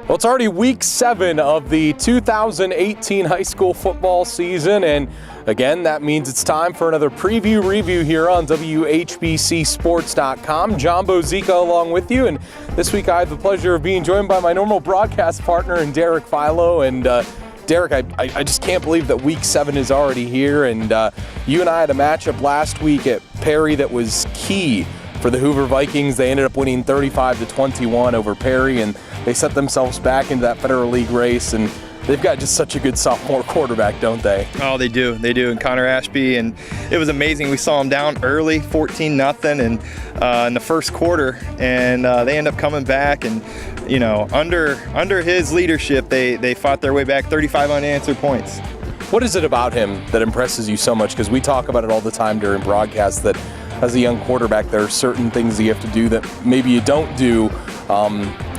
Well, it's already week 7 of the 2018 high school football season, and again, that means it's time for another preview review here on WHBCSports.com. Jon Derek along with you, and this week I have the pleasure of being joined by my normal broadcast partner in Derek Faiello. And Derek, I just can't believe that week 7 is already here, and you and I had a matchup last week at Perry that was key for the Hoover Vikings. They ended up winning 35-21 over Perry, and they set themselves back into that Federal League race, and they've got just such a good sophomore quarterback, don't they? Oh, they do, and Connor Ashby, and it was amazing. We saw him down early, 14-0, and in the first quarter, and they end up coming back, and you know, under his leadership, they fought their way back, 35 unanswered points. What is it about him that impresses you so much? Because we talk about it all the time during broadcasts that as a young quarterback, there are certain things that you have to do that maybe you don't do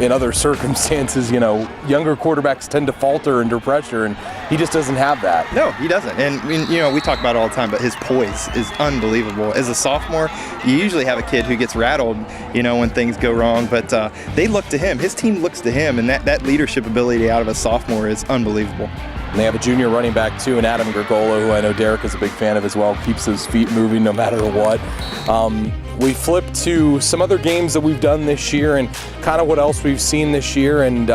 in other circumstances. You know, younger quarterbacks tend to falter under pressure, and he just doesn't have that. No, he doesn't. And you know, we talk about it all the time, but his poise is unbelievable. As a sophomore, you usually have a kid who gets rattled, you know, when things go wrong, but they look to him. His team looks to him, and that leadership ability out of a sophomore is unbelievable. And they have a junior running back, too, and Adam Grigolo, who I know Derek is a big fan of as well, keeps his feet moving no matter what. We flip to some other games that we've done this year and kind of what else we've seen this year. And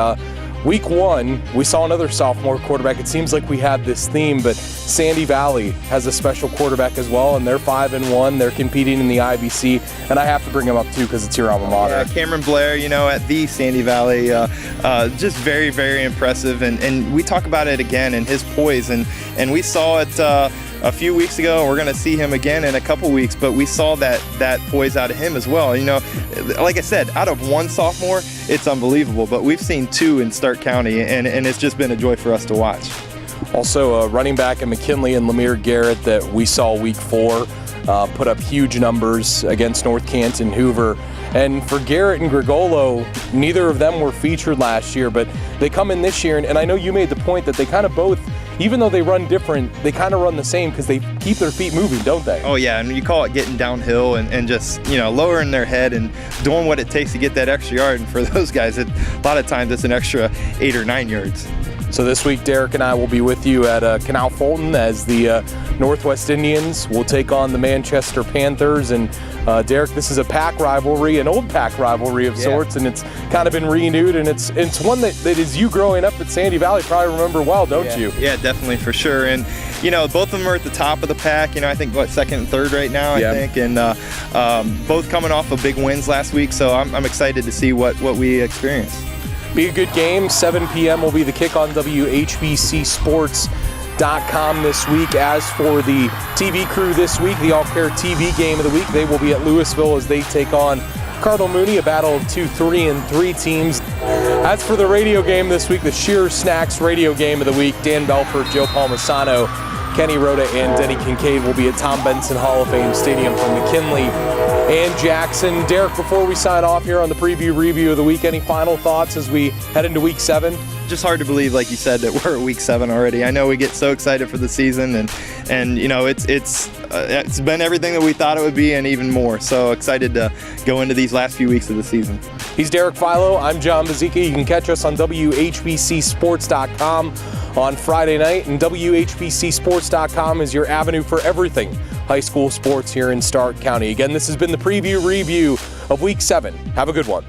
week 1, we saw another sophomore quarterback. It seems like we had this theme, but Sandy Valley has a special quarterback as well, and they're 5-1. They're competing in the IBC, and I have to bring them up, too, because it's your alma mater. Yeah, Cameron Blair, you know, at the Sandy Valley, just very, very impressive. And we talk about it again and his poise, and we saw it a few weeks ago, and we're going to see him again in a couple weeks, but we saw that poise out of him as well. You know, like I said, out of one sophomore, it's unbelievable, but we've seen 2 in Stark County, and it's just been a joy for us to watch. Also, running back in McKinley and Lemire Garrett that we saw week 4 put up huge numbers against North Canton, Hoover. And for Garrett and Grigolo, neither of them were featured last year, but they come in this year, and I know you made the point that they kind of both, even though they run different, they kind of run the same because they keep their feet moving, don't they? Oh yeah, and you call it getting downhill and just, you know, lowering their head and doing what it takes to get that extra yard. And for those guys, a lot of times it's an extra 8 or 9 yards. So this week, Derek and I will be with you at Canal Fulton as the Northwest Indians will take on the Manchester Panthers. And Derek, this is a pack rivalry, an old pack rivalry of sorts, and it's kind of been renewed. And it's one that is you growing up at Sandy Valley probably remember well, don't you? Yeah, definitely, for sure. And you know, both of them are at the top of the pack. You know, I think what, 2nd and 3rd right now, I think, and both coming off of big wins last week. So I'm excited to see what we experience. Be a good game. 7 p.m. will be the kick on WHBCSports.com this week. As for the TV crew this week, the All-Care TV game of the week, they will be at Louisville as they take on Cardinal Mooney, a battle of 2 3-3 teams. As for the radio game this week, the Shearer Snacks radio game of the week, Dan Belfort, Joe Palmisano, Kenny Rhoda, and Denny Kincaid will be at Tom Benson Hall of Fame Stadium from McKinley and Jackson. Derek, before we sign off here on the preview review of the week, any final thoughts as we head into week 7? Just hard to believe, like you said, that we're at week 7 already. I know we get so excited for the season, and you know, it's been everything that we thought it would be and even more. So excited to go into these last few weeks of the season. He's Derek Faiello. I'm Jon Derek. You can catch us on WHBCSports.com on Friday night, and WHBCSports.com is your avenue for everything high school sports here in Stark County. Again, this has been the preview review of Week 7. Have a good one.